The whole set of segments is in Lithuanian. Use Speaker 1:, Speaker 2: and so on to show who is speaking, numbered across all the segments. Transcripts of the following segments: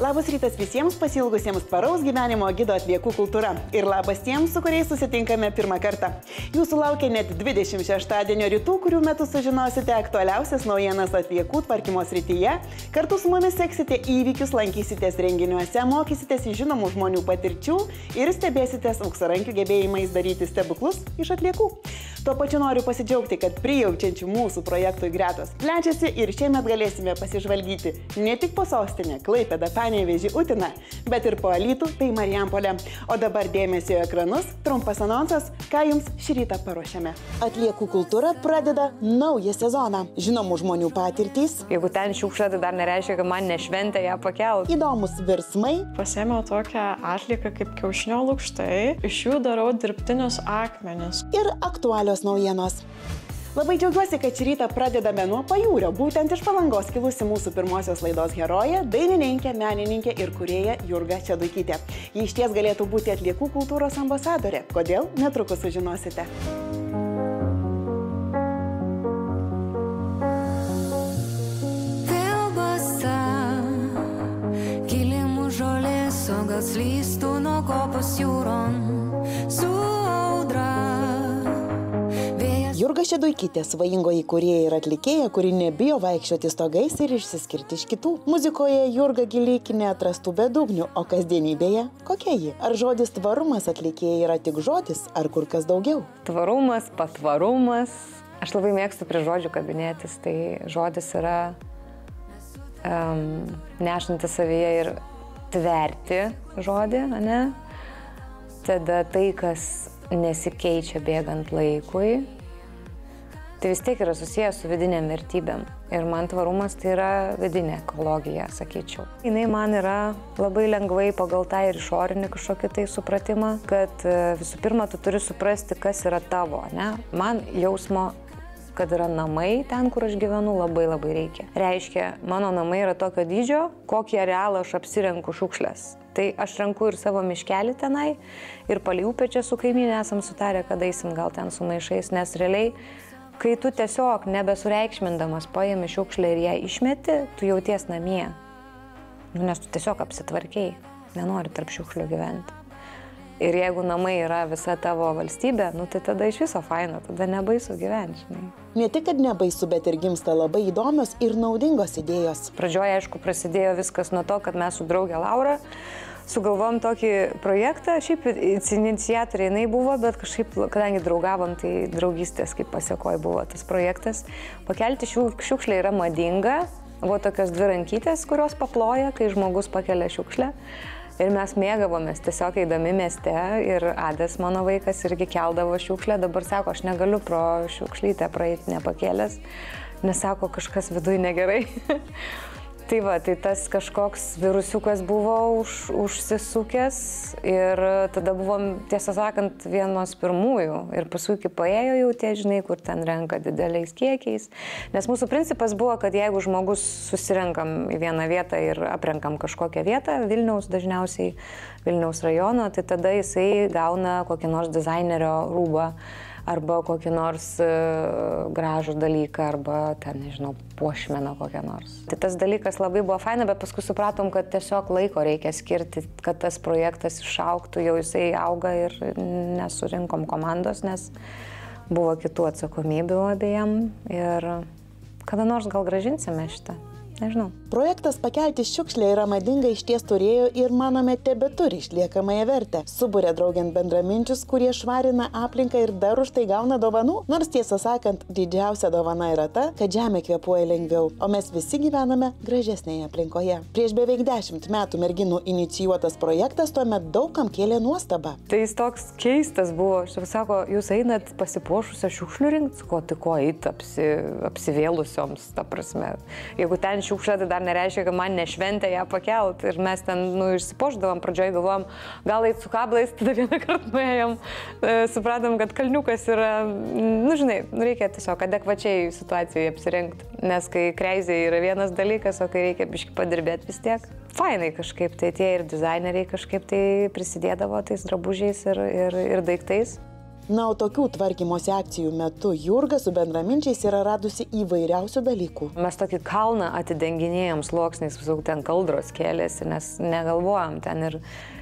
Speaker 1: Labas rytas visiems pasiilgusiems tvaraus gyvenimo gido atliekų kultūra. Ir labas tiems, su kuriais susitinkame pirmą kartą. Jūsų laukia net 20 šeštadienio rytų, kurių metu sužinosite aktualiausias naujienas atliekų tvarkymo srityje. Kartu su mumis seksite įvykius, lankysitės renginiuose, mokysitės iš žinomų žmonių patirčių ir stebėsitės auksarankių gebėjimais daryti stebuklus iš atliekų. Tuo pačiu noriu pasidžiaugti, kad prijaučiančių mūsų projektui gretos plečiasi ir šiemet galėsime pasižvalgyti ne tik po sostinę, Klaipėdą, Panevėžį, Utiną, bet ir po Alytų bei Marijampolę. O dabar dėmesio į ekranus, trumpas anonsas, ką jums šį rytą paruošėme. Atliekų kultūra pradeda naują sezoną. Žinomų žmonių patirtys.
Speaker 2: Jeigu ten šiukšlė, tai dar nereiškia, kad man nešventė ją pakelt.
Speaker 1: Įdomus virsmai.
Speaker 3: Pasėmiau tokią atlieką kaip kiaušinio lukštai. Iš jų darau dirbtinius akmenis.
Speaker 1: Ir aktualios naujienos. Labai džiaugiuosi, kad šį rytą pradedame nuo pajūrio. Būtent iš Palangos kilusi mūsų pirmosios laidos herojė, dainininkė, menininkė ir kūrėja Jurga Šeduikytė. Ji išties galėtų būti atliekų kultūros ambasadorė. Kodėl? Netrukus sužinosite.
Speaker 4: O gal slystų nuo kopos jūron su audra.
Speaker 1: Jurga Šeduikytė, svajingoji kūrėja ir atlikėja, kuri nebijo vaikščioti stogais ir išsiskirti iš kitų. Muzikoje Jurga giliai neatrastų bedugnių, o kasdienybėje kokia ji? Ar žodis tvarumas atlikėjai yra tik žodis, ar kur kas daugiau?
Speaker 2: Tvarumas, patvarumas. Aš labai mėgstu prie žodžių kabinėtis, tai žodis yra nešantis savyje ir tverti žodį, ne? Tada tai, kas nesikeičia bėgant laikui, tai vis tiek yra susijęs su vidinėm vertybėm. Ir man tvarumas tai yra vidinė ekologija, sakyčiau. Jinai man yra labai lengvai pagal tą ir išorinį kažkokį tai supratimą, kad visų pirma, tu turi suprasti, kas yra tavo, ne? Man jausmo, kad yra namai ten, kur aš gyvenu, labai reikia. Reiškia, mano namai yra tokio dydžio, kokį arealą aš apsirenku šiukšlės. Tai aš renku ir savo miškelį tenai, ir palei upę čia su kaimynė esam sutarę, kad eisim gal ten su maišais, nes realiai, kai tu tiesiog nebesureikšmindamas paimi šiukšlę ir ją išmeti, tu jauties namie. Nes tu tiesiog apsitvarkiai, nenori tarp šiukšlių gyventi. Ir jeigu namai yra visa tavo valstybė, tai tada iš viso faina, tada nebaisu gyventi, žinai.
Speaker 1: Ne tik, kad nebaisu, bet ir gimsta labai įdomios ir naudingos idėjos.
Speaker 2: Pradžioje, aišku, prasidėjo viskas nuo to, kad mes su draugė Laura sugalvom tokį projektą. Šiaip iniciatoriai jinai buvo, bet kažkaip, kadangi draugavom, tai draugystės kaip pasiekoje buvo tas projektas. Pakelti šiukšlę yra madinga. Buvo tokios dvi rankytės, kurios paploja, kai žmogus pakelia šiukšlę. Ir mes mėgavomės tiesiog eidami mieste ir Adas, mano vaikas, irgi keldavo šiukšlę. Dabar sako, aš negaliu pro šiukšlytę praeiti nepakėlęs, nes sako, kažkas viduj negerai. Tai va, tai tas kažkoks virusiukas buvo užsisukęs ir tada buvom, tiesą sakant, vienos pirmųjų. Ir paskui kai paėjo jau tie, žinai, kur ten renka dideliais kiekiais. Nes mūsų principas buvo, kad jeigu žmogus susirenkam į vieną vietą ir aprenkam kažkokią vietą, Vilniaus dažniausiai, Vilniaus rajono, tai tada jisai gauna kokį nors dizainerio rūbą arba kokį nors gražų dalyką, arba ten, nežinau, puošmeną kokią nors. Tai tas dalykas labai buvo faina, bet paskui supratom, kad tiesiog laiko reikia skirti, kad tas projektas išaugtų, jau jisai auga ir nesurinkom komandos, nes buvo kitų atsakomybių abiem ir kada nors gal grąžinsime šitą. Nežinau.
Speaker 1: Projektas pakelti šiukšlę yra madinga išties turėjo ir, manome, tebeturi išliekamąją vertę. Suburia draugiant bendraminčius, kurie švarina aplinką ir dar už tai gauna dovanų. Nors tiesą sakant, didžiausia dovana yra ta, kad žemė kvėpuoja lengviau, o mes visi gyvename gražesnėje aplinkoje. Prieš beveik 10 metų merginų inicijuotas projektas tuomet daugam kėlė nuostabą.
Speaker 2: Tai jis toks keistas buvo. Aš sako, jūs einat pasipuošusią šiukšlių rinkti, tai ko eit apsivėlusioms, ta prasme. Jeigu ten šiukšlė, tai dar nereiškia, kad man nešventė ją pakelt. Ir mes ten, išsipošdavom, pradžioj galvom, gal eit su kablais, tada vieną kartą nuėjom, supratom, kad kalniukas yra, žinai, reikia tiesiog adekvačiai situacijai apsirengti. Nes kai kreizėje yra vienas dalykas, o kai reikia biškį padirbėti vis tiek. Fainai kažkaip, tai tie ir dizaineriai kažkaip tai prisidėdavo tais drabužiais ir daiktais.
Speaker 1: Na, o tokių tvarkymosi akcijų metu Jurga su bendraminčiais yra radusi įvairiausių dalykų.
Speaker 2: Mes tokį kalną atidenginėjom sluoksniais, visų ten kaldros kėlėsi, nes negalvojom, ten ir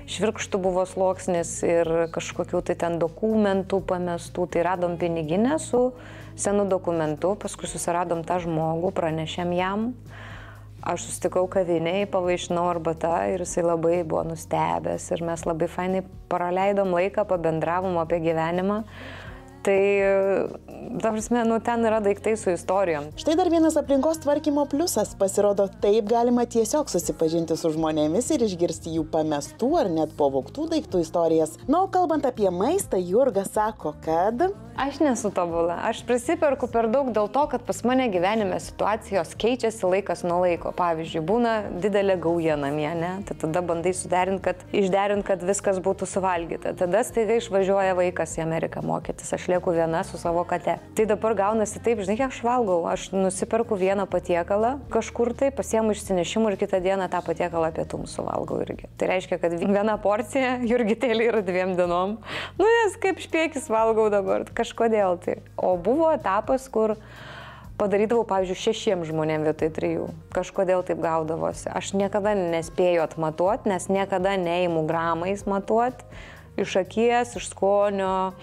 Speaker 2: švirkštų buvo sluoksnis ir kažkokių tai ten dokumentų pamestų, tai radom piniginę su senu dokumentu, paskui susiradom tą žmogų, pranešėm jam. Aš susitikau kaviniai, pavaišinau arbatą ir jisai labai buvo nustebęs ir mes labai fainai praleidom laiką, pabendravom apie gyvenimą. Tai, ta prasme, ten yra daiktai su istorijom.
Speaker 1: Štai dar vienas aplinkos tvarkymo pliusas. Pasirodo, taip galima tiesiog susipažinti su žmonėmis ir išgirsti jų pamestų ar net pavogtų daiktų istorijas. Na, o kalbant apie maistą, Jurga sako, kad...
Speaker 2: Aš nesu tobula. Aš prisiperku per daug dėl to, kad pas mane gyvenime situacijos keičiasi laikas nuo laiko. Pavyzdžiui, būna didelė gauja namie, ne? Tai tada bandai išderinti, kad viskas būtų suvalgyta. Tada staiga išvažiuoja vaikas į Ameriką mokytis. Aš lieku viena su savo kate. Tai dabar gaunasi taip, žinai, kiek aš valgau. Aš nusiperku vieną patiekalą kažkur tai, pasiemu išsinešimų ir kitą dieną tą patiekalą pietums suvalgau irgi. Tai reiškia, kad viena porcija Jurgitėlė yra 2 dienom. Nu, nes kaip špiekis valgau dabar. Kažkodėl tai. O buvo etapas, kur padarydavau, pavyzdžiui, 6 žmonėm vietoj 3. Kažkodėl taip gaudavosi. Aš niekada nespėju atmatuoti, nes niekada neimu gramais matuoti. Iš akies, iš skonio,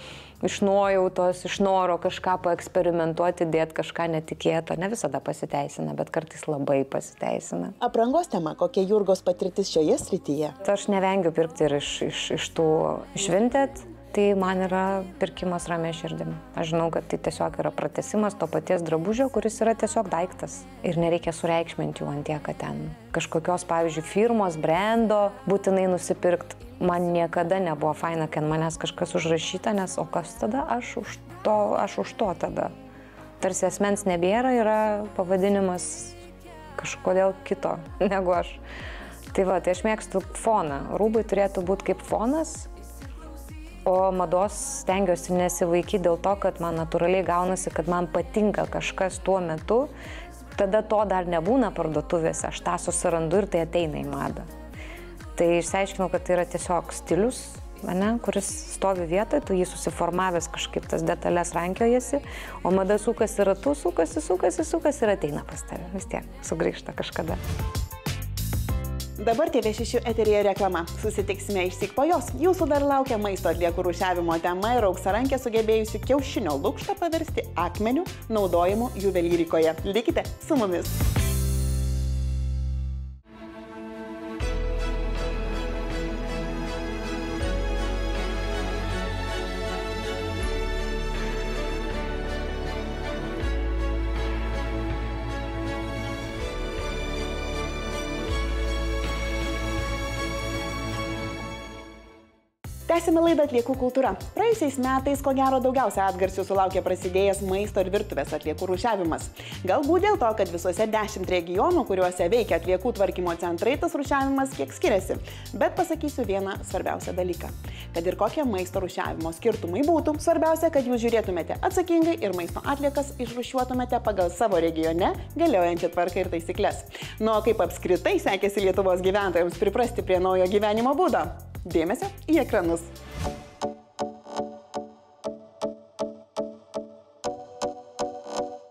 Speaker 2: iš nuojautos, iš noro kažką paeksperimentuoti, dėti kažką netikėto. Ne visada pasiteisina, bet kartais labai pasiteisina.
Speaker 1: Aprangos tema, kokia Jurgos patirtis šioje srityje?
Speaker 2: Aš nevengiu pirkti ir iš tų Vinted. Tai man yra pirkimas ramia širdim. Aš žinau, kad tai tiesiog yra pratęsimas to paties drabužio, kuris yra tiesiog daiktas. Ir nereikia sureikšminti jų ant tiek, kad ten kažkokios, pavyzdžiui, firmos, brando būtinai nusipirkti. Man niekada nebuvo faina, kai ant manęs kažkas užrašyta, nes o kas tada? Aš už to tada. Tarsi asmens nebėra, yra pavadinimas kažkodėl kito negu aš. Tai va, tai aš mėgstu foną. Rūbai turėtų būti kaip fonas. O mados stengiuosi nesivaikyti dėl to, kad man natūraliai gaunasi, kad man patinka kažkas tuo metu, tada to dar nebūna parduotuvėse, aš tą susirandu ir tai ateina į madą. Tai išsiaiškinau, kad tai yra tiesiog stilius, kuris stovi vietoje, tu jį susiformavęs kažkaip tas detalės rankiojasi, o mada sukasi ratu, sukasi ir ateina pas tave, vis tiek sugrįžta kažkada.
Speaker 1: Dabar TV6 eteryje reklama. Susitiksime išsyk po jos. Jūsų dar laukia maisto atliekų rūšiavimo tema ir auksarankė sugebėjusi kiaušinio lukštą paversti akmeniu naudojimu juvelyrikoje. Likite su mumis. Tęsime laidą atliekų kultūra. Praėjusiais metais, ko gero, daugiausia atgarsių sulaukė prasidėjęs maisto ir virtuvės atliekų rūšiavimas. Galbūt dėl to, kad visuose 10 regionų, kuriuose veikia atliekų tvarkymo centrai, tas rūšiavimas kiek skiriasi. Bet pasakysiu vieną svarbiausią dalyką. Kad ir kokie maisto rūšiavimo skirtumai būtų, svarbiausia, kad jūs žiūrėtumėte atsakingai ir maisto atliekas išrūšiuotumėte pagal savo regione galiojančią tvarką ir taisyklės. Nu, o kaip apskritai sekėsi Lietuvos gyventojams priprasti prie naujo gyvenimo būdo? Dėmesio į ekranus.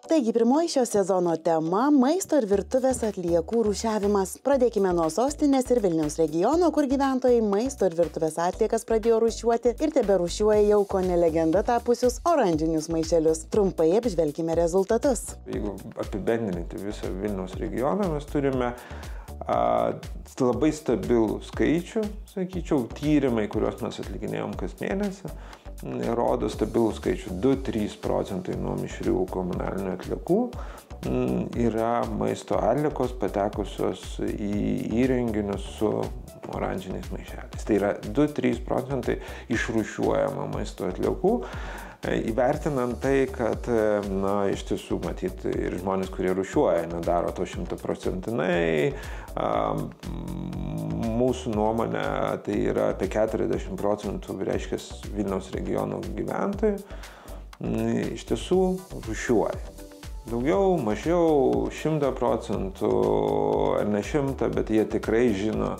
Speaker 1: Taigi, pirmoji šio sezono tema – maisto ir virtuvės atliekų rūšiavimas. Pradėkime nuo sostinės ir Vilniaus regiono, kur gyventojai maisto ir virtuvės atliekas pradėjo rūšiuoti ir teberūšiuoja jau kone legenda tapusius oranžinius maišelius. Trumpai apžvelkime rezultatus.
Speaker 5: Jeigu apibendrinti visą Vilniaus regioną, mes turime labai stabilų skaičių, sakyčiau, tyrimai, kuriuos mes atlikinėjom kas mėnesį, rodo stabilų skaičių 2-3% nuo mišrių komunalinių atliekų yra maisto atliekos patekusios į įrenginius su oranžiniais maišeliais. Tai yra 2-3% išrūšiuojama maisto atliekų. Įvertinant tai, kad, iš tiesų, matyti ir žmonės, kurie rūšiuoja, nedaro to 100%. Mūsų nuomonė, tai yra apie 40%, reiškia, Vilniaus regiono gyventojų, iš tiesų rūšiuoja. Daugiau, mažiau, 100% ar ne 100, bet jie tikrai žino,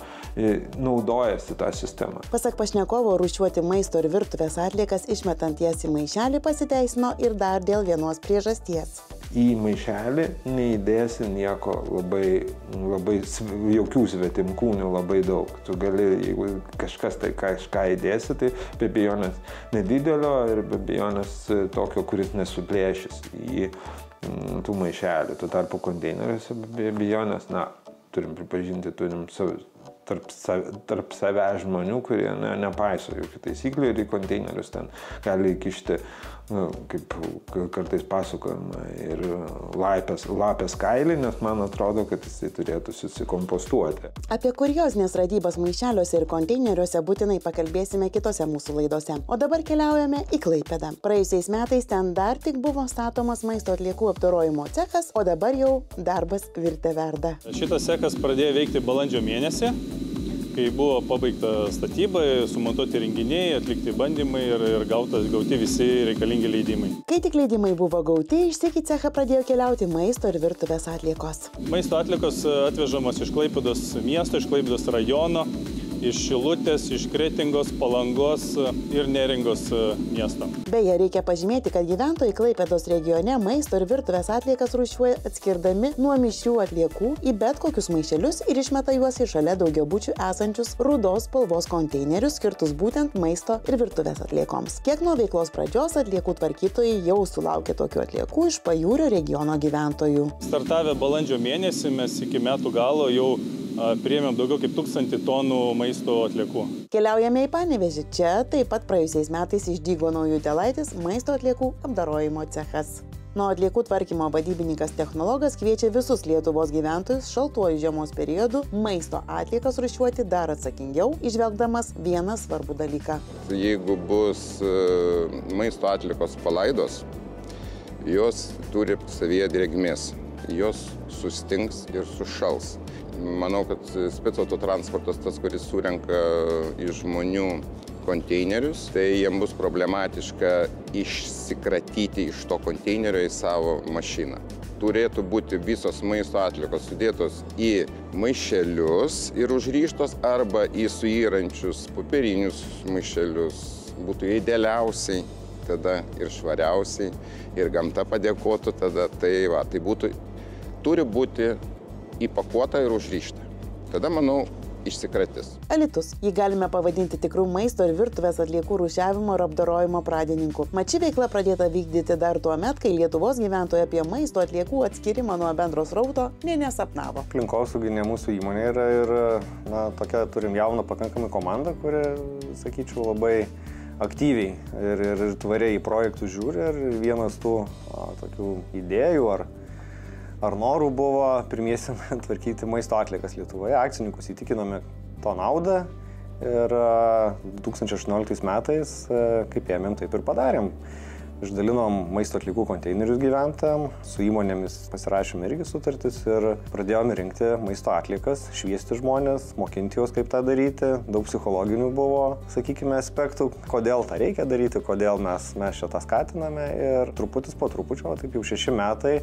Speaker 5: naudojasi tą sistemą.
Speaker 1: Pasak pašnekovo, rūšiuoti maisto ir virtuvės atliekas išmetant jas į maišelį pasiteisino ir dar dėl vienos priežasties.
Speaker 5: Į maišelį neįdėsi nieko labai jokių svetimkūnių labai daug. Tu gali, jeigu kažkas tai kažką įdėsi, tai be abejonės nedidelio ir be abejonės tokio, kuris nesuplėšys į tų maišelių. Tuo tarpu konteineriuose be abejonės, turim pripažinti, turim tarp savęs žmonių, kurie nepaiso jokių taisyklių ir į konteinerius ten gali įkišti, kaip kartais pasakojama, ir lapės kailį, nes man atrodo, kad jisai turėtų susikompostuoti.
Speaker 1: Apie kuriozinės radybas maišeliuose ir konteineriuose būtinai pakalbėsime kitose mūsų laidose. O dabar keliaujame į Klaipėdą. Praėjusiais metais ten dar tik buvo statomas maisto atliekų apdorojimo cechas, o dabar jau darbas virte verda.
Speaker 6: Šitas cechas pradėjo veikti balandžio mėnesį, kai buvo pabaigta statyba, sumontuoti renginiai, atlikti bandymai ir gauti visi reikalingi leidimai.
Speaker 1: Kai tik leidimai buvo gauti, išsyk į cechą pradėjo keliauti maisto ir virtuvės atliekos.
Speaker 6: Maisto atliekos atvežamos iš Klaipėdos miesto, iš Klaipėdos rajono, iš Šilutės, iš Kretingos, Palangos ir Neringos miesto.
Speaker 1: Beje, reikia pažymėti, kad gyventojai Klaipėdos regione maisto ir virtuvės atliekas rūšiuoja atskirdami nuo mišrių atliekų į bet kokius maišelius ir išmeta juos į šalia daugiabučių esančius rudos spalvos konteinerius skirtus būtent maisto ir virtuvės atliekoms. Kiek nuo veiklos pradžios atliekų tvarkytojai jau sulaukė tokių atliekų iš Pajūrio regiono gyventojų.
Speaker 6: Startavę balandžio mėnesį mes iki metų galo jau priėmėm daugiau kaip 1000 tonų maisto atliekų.
Speaker 1: Keliaujame į Panevėžį. Čia taip pat praėjusiais metais išdygo Naujutėlaitis maisto atliekų apdorojimo cechas. Nuo atliekų tvarkymo vadybininkas technologas kviečia visus Lietuvos gyventojus šaltuoju žiemos periodu maisto atliekas rūšiuoti dar atsakingiau, išvelgdamas vieną svarbų dalyką.
Speaker 7: Jeigu bus maisto atliekos palaidos, jos turi savyje drėgmės. Jos sustings ir sušals. Manau, kad specauto-transportas, tas, kuris surenka iš žmonių konteinerius, tai jiems bus problematiška išsikratyti iš to konteinerio į savo mašiną. Turėtų būti visos maisto atliekos sudėtos į maišelius ir užrištos arba į suyrančius popierinius maišelius. Būtų idealiausiai, tada ir švariausiai, ir gamta padėkotų tada. Tai turi būti įpakuota ir užrišta. Tada, manau, išsikratys.
Speaker 1: Alytus. Jį galime pavadinti tikrų maisto ir virtuvės atliekų rūšiavimo ir apdorojimo pradininku. Mat ši veikla pradėta vykdyti dar tuo met, kai Lietuvos gyventojai apie maisto atliekų atskirimą nuo bendro srauto nė nesapnavo.
Speaker 8: Aplinkosauginė mūsų įmonė yra ir tokia turim jauną pakankamai komandą, kuri, sakyčiau, labai aktyviai ir tvariai į projektus žiūri. Ir vienas tų tokių idėjų ar norų buvo pirmiesi tvarkyti maisto atliekas Lietuvoje. Akcininkus įtikinome to naudą ir 2018 metais, kaip ėmėm, taip ir padarėm. Išdalinom maisto atliekų konteinerius gyventojam, su įmonėmis pasirašėme irgi sutartis ir pradėjome rinkti maisto atliekas, šviesti žmonės, mokinti juos, kaip tą daryti. Daug psichologinių buvo, sakykime, aspektų, kodėl tą reikia daryti, kodėl mes šitą skatiname ir truputis po trupučio, taip jau 6 metai.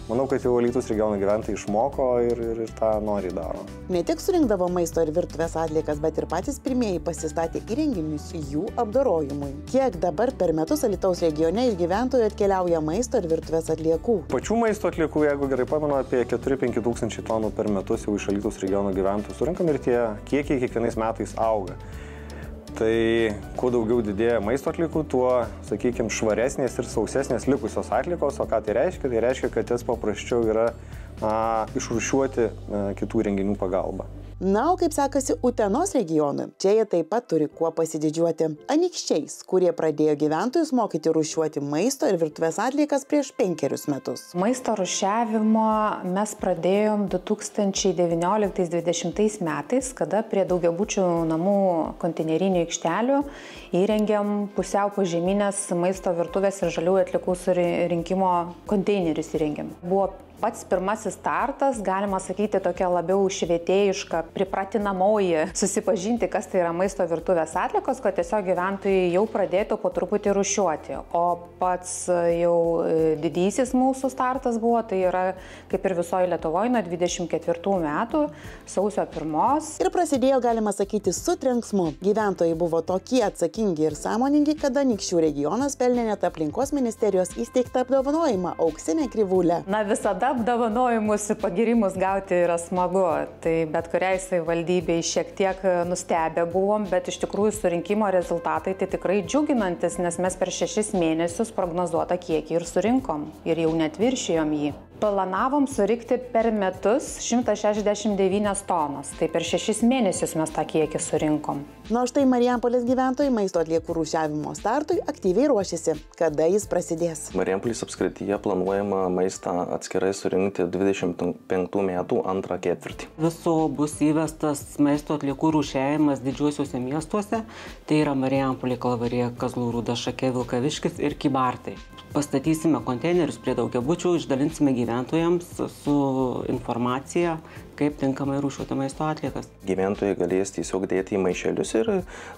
Speaker 8: Manau, kad jau Alytaus regiono gyventojai išmoko ir tą noriai daro.
Speaker 1: Ne tik surinkdavo maisto ir virtuvės atliekas, bet ir patys pirmieji pasistatė įrenginius jų apdorojimui. Kiek dabar per metus Alytaus regione iš gyventojų atkeliauja maisto ir virtuvės atliekų?
Speaker 8: Pačių maisto atliekų, jeigu gerai pamenu, apie 4-5 tūkstančiai tonų per metus jau iš Alytaus regiono gyventojų surinkam ir tie kiekiai kiekvienais metais auga. Tai kuo daugiau didėja maisto atliekų, tuo, sakykime, švaresnės ir sausesnės likusios atliekos. O ką tai reiškia? Tai reiškia, kad jas paprasčiau yra išrūšiuoti kitų renginių pagalba.
Speaker 1: Na, o kaip sekasi Utenos regionui? Čia jie taip pat turi kuo pasididžiuoti. Anykščiais, kurie pradėjo gyventojus mokyti rūšiuoti maisto ir virtuvės atliekas prieš 5 metus.
Speaker 9: Maisto rūšiavimo mes pradėjom 2019-2020 metais, kada prie daugiabučių namų konteinerinių aikštelių įrengėm pusiau požeminės maisto virtuvės ir žaliųjų atliekų surinkimo konteinerius įrengėm. Buvo Pats pirmasis startas, galima sakyti, tokia labiau švietėjiška, pripratinamoji, susipažinti, kas tai yra maisto virtuvės atliekos, kad tiesiog gyventojai jau pradėtų po truputį rūšiuoti. O pats jau didysis mūsų startas buvo, tai yra kaip ir visoje Lietuvoje nuo 24 metų, sausio 1.
Speaker 1: Ir prasidėjo, galima sakyti, su trenksmu. Gyventojai buvo tokie atsakingi ir sąmoningi, kad Anykščių regionas pelnė net Aplinkos ministerijos įsteigtą apdovanojimą Auksinę krivūlę.
Speaker 9: Na, visada apdovanojimus ir pagirimus gauti yra smagu. Tai bet kuriai savivaldybei šiek tiek nustebę buvom, bet iš tikrųjų surinkimo rezultatai tai tikrai džiuginantis, nes mes per 6 mėnesius prognozuotą kiekį ir surinkom ir jau net viršijom jį. Planavom surinkti per metus 169 tonas, tai per 6 mėnesius mes tą kiekį surinkom.
Speaker 1: Nuo štai Marijampolės gyventojai maisto atliekų rūšiavimo startui aktyviai ruošiasi. Kada jis prasidės?
Speaker 10: Marijampolės apskrityje planuojama maistą atskirai surinkti 25 metų antrą ketvirtį.
Speaker 11: Viso bus įvestas maisto atliekų rūšiavimas didžiuosiuose miestuose, tai yra Marijampolė, Kalvarija, Kazlų Rūda, Šakė, Vilkaviškis ir Kybartai. Pastatysime konteinerius prie daugiabučių, išdalinsime gyventojams su informacija, kaip tinkamai rūšiuoti maisto atliekas.
Speaker 10: Gyventojai galės tiesiog dėti į maišelius ir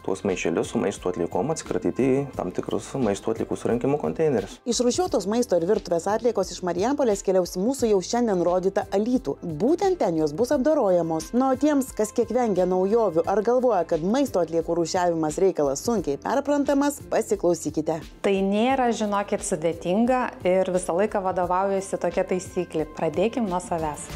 Speaker 10: tuos maišelius su maisto atliekom atskratyti į tam tikrus maisto atliekų surinkimo konteinerius.
Speaker 1: Išrūšiuotos maisto ir virtuvės atliekos iš Marijampolės keliaus mūsų jau šiandien rodytą Alytų. Būtent ten jos bus apdorojamos. Na, o tiems, kas kiek vengia naujovių ar galvoja, kad maisto atliekų rūšiavimas reikalas sunkiai perprantamas, pasiklausykite.
Speaker 9: Tai nėra, žinokit, sudėtinga ir visą laiką vadovaujasi tokia taisyklė. Pradėkim nuo savęs.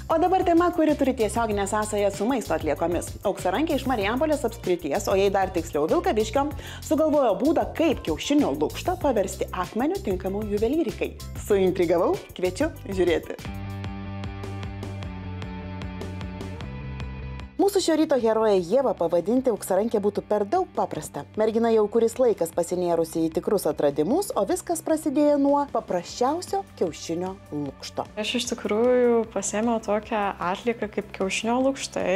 Speaker 1: O dabar tema, kuri turi tiesioginę sąsają su maisto atliekomis. Auksarankė iš Marijampolės apskrities, o jei dar tiksliau Vilkaviškio, sugalvojo būdą, kaip kiaušinio lukštą paversti akmeniu tinkamų juvelyrikai. Suintrigavau, kviečiu žiūrėti. Mūsų šio ryto heroję Ievą pavadinti auksarankė būtų per daug paprasta. Mergina jau kuris laikas pasinėrusi į tikrus atradimus, o viskas prasidėjo nuo paprasčiausio kiaušinio lukšto.
Speaker 3: Aš iš tikrųjų pasėmiau tokią atlieką kaip kiaušinio lukštai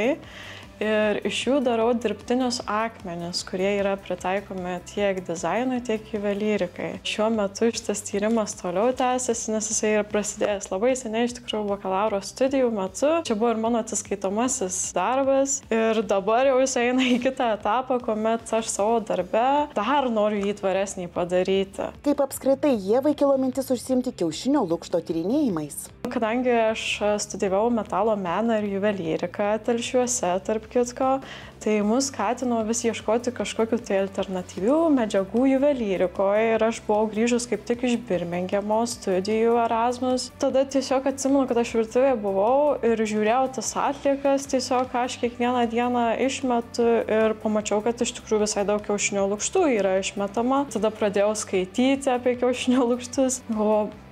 Speaker 3: ir iš jų darau dirbtinius akmenis, kurie yra pritaikomi tiek dizainui, tiek juvelyrikai. Šiuo metu šitas tyrimas toliau tęsiasi, nes jisai yra prasidėjęs labai seniai, iš tikrųjų bakalauro studijų metu. Čia buvo ir mano atsiskaitomasis darbas ir dabar jau jis eina į kitą etapą, kuomet aš savo darbe dar noriu jį tvaresnį padaryti.
Speaker 1: Kaip apskritai Ievai kilo mintis užsiimti kiaušinio lukšto tyrinėjimais?
Speaker 3: Kadangi aš studijavau metalo meną ir juvelyriką Telšiuose, tarp kitko, tai mus skatino vis ieškoti kažkokių tai alternatyvių medžiagų juvelyrikoje ir aš buvau grįžus kaip tik iš Birmingemo studijų Erasmus. Tada tiesiog atsimenu, kad aš virtuvėje buvau ir žiūrėjau tas atliekas, tiesiog aš kiekvieną dieną išmetu ir pamačiau, kad iš tikrųjų visai daug kiaušinio lukštų yra išmetama. Tada pradėjau skaityti apie kiaušinio lukštus.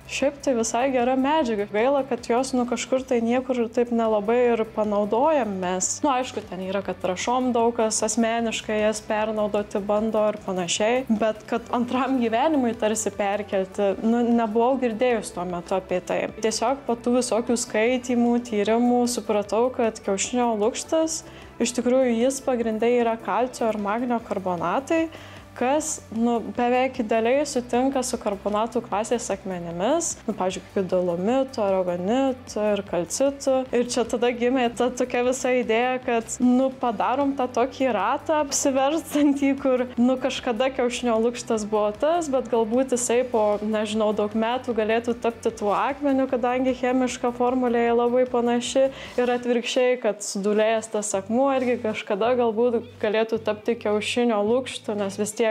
Speaker 3: Šiaip tai visai gera medžiaga. Gaila, kad jos kažkur tai niekur taip nelabai ir panaudojam mes. Aišku, ten yra, kad trąšom daug kas asmeniškai jas pernaudoti bando ir panašiai, bet kad antram gyvenimui tarsi perkelti, nebuvau girdėjus tuo metu apie tai. Tiesiog po tų visokių skaitimų, tyrimų supratau, kad kiaušinio lukštas, iš tikrųjų jis pagrindai yra kalcio ir magnio karbonatai, kas beveik idealiai sutinka su karbonatų klasės akmenimis, pavyzdžiui, kaip dolomitų, arogonitų ir kalcitų. Ir čia tada gimė ta tokia visa idėja, kad padarom tą tokį ratą apsiverstantį, kur kažkada kiaušinio lukštas buvo tas, bet galbūt jisai po, nežinau, daug metų galėtų tapti tuo akmeniu, kadangi chemiška formulė labai panaši ir atvirkščiai, kad sudūlėjęs tas akmuo irgi kažkada galbūt galėtų tapti kiaušinio lukštu, nes vis tiek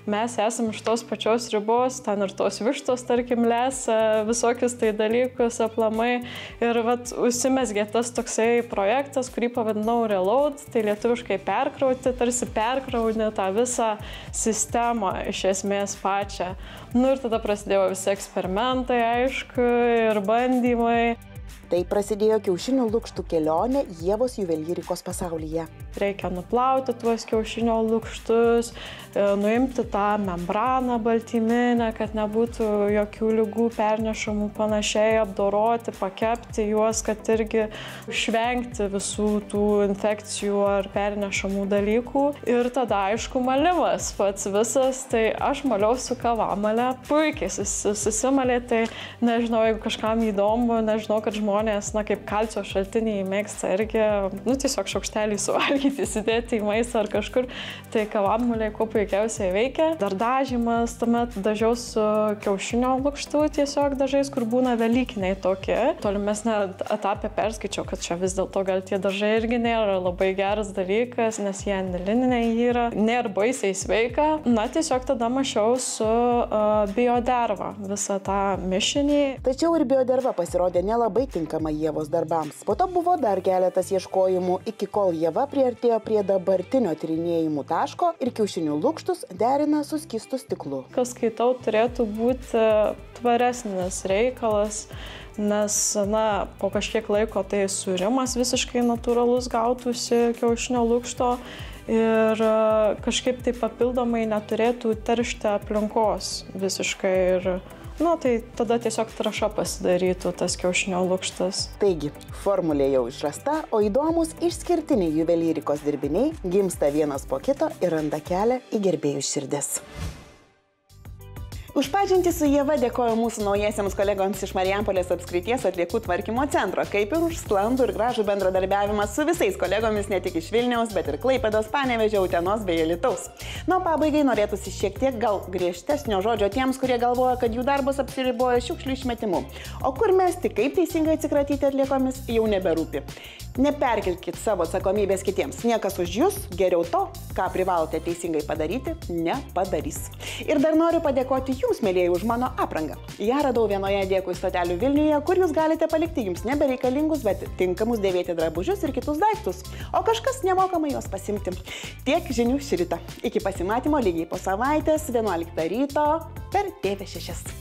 Speaker 3: mes esame iš tos pačios ribos, ten ir tos vištos, tarkim, lesa visokius tai dalykus aplamai. Ir užsimezgė tas toksai projektas, kurį pavadinau Reload, tai lietuviškai perkrauti, tarsi perkrauni tą visą sistemą iš esmės pačią. Ir tada prasidėjo visi eksperimentai, aišku, ir bandymai.
Speaker 1: Tai prasidėjo kiaušinių lukštų kelionė Ievos juvelyrikos pasaulyje.
Speaker 3: Reikia nuplauti tuos kiaušinio lukštus, nuimti tą membraną baltyminę, kad nebūtų jokių ligų pernešamų, panašiai apdoroti, pakepti juos, kad irgi išvengti visų tų infekcijų ar pernešamų dalykų. Ir tada, aišku, malimas pats visas, tai aš maliau su kavamale, puikiai susimalė, tai nežinau, jeigu kažkam įdomu, nežinau, kad žmonės, kaip kalcio šaltiniai mėgsta irgi, tiesiog šaukštelį suvalgyti, įsidėti į maistą ar kažkur, tai kavamaliai kuo puikiausiai veikia. Dar dažymas, tuomet dažiau su kiaušinio lukštų tiesiog dažais, kur būna velykiniai tokie. Tolimesnė etapė perskaičiau, kad čia vis dėlto gal tie dažai irgi nėra labai geras dalykas, nes jie anilininiai yra, nėra baisiai sveika. Tiesiog tada mašiau su bioderva visą tą mišinį.
Speaker 1: Tačiau ir bioderva pasirodė nelabai tinkama Ievos darbams. Po to buvo dar keletas ieškojimų, iki kol Ieva priartėjo prie dabartinio tyrinėjimų taško ir kiaušinių lukštus derina su skystu stiklu.
Speaker 3: Kas skaitau, turėtų būti tvaresnis reikalas, nes, po kažkiek laiko tai surimas visiškai natūralus gautųsi kiaušinio lukšto ir kažkaip tai papildomai neturėtų teršti aplinkos visiškai ir tai tada tiesiog trąša pasidarytų tas kiaušinio lukštas.
Speaker 1: Taigi, formulė jau išrasta, o įdomus išskirtiniai juvelyrikos dirbiniai gimsta vienas po kito ir randa kelią į gerbėjų širdis. Už pažintį su Ieva dėkoju mūsų naujiesiems kolegoms iš Marijampolės apskrities atliekų tvarkymo centro, kaip ir už sklandų ir gražų bendradarbiavimą su visais kolegomis ne tik iš Vilniaus, bet ir Klaipėdos, Panevėžio, Utenos bei Alytaus. Pabaigai norėtųsi šiek tiek gal griežtesnio žodžio tiems, kurie galvoja, kad jų darbas apsiriboja šiukšlių išmetimu. O kur mesti, kaip teisingai atsikratyti atliekomis, jau neberūpi. Neperkelkit savo atsakomybės kitiems. Niekas už jūs geriau to, ką privalote teisingai padaryti, nepadarys. Ir dar noriu padėkoti jums, mėlyjei, už mano aprangą. Ja radau vienoje dėkui stotelių Vilniuje, kur jūs galite palikti jums nebereikalingus, bet tinkamus dėvėti drabužius ir kitus daiktus, o kažkas nemokamai juos pasimti. Tiek žinių šį rytą. Iki pasimatymo lygiai po savaitės, 11 ryto per TV6.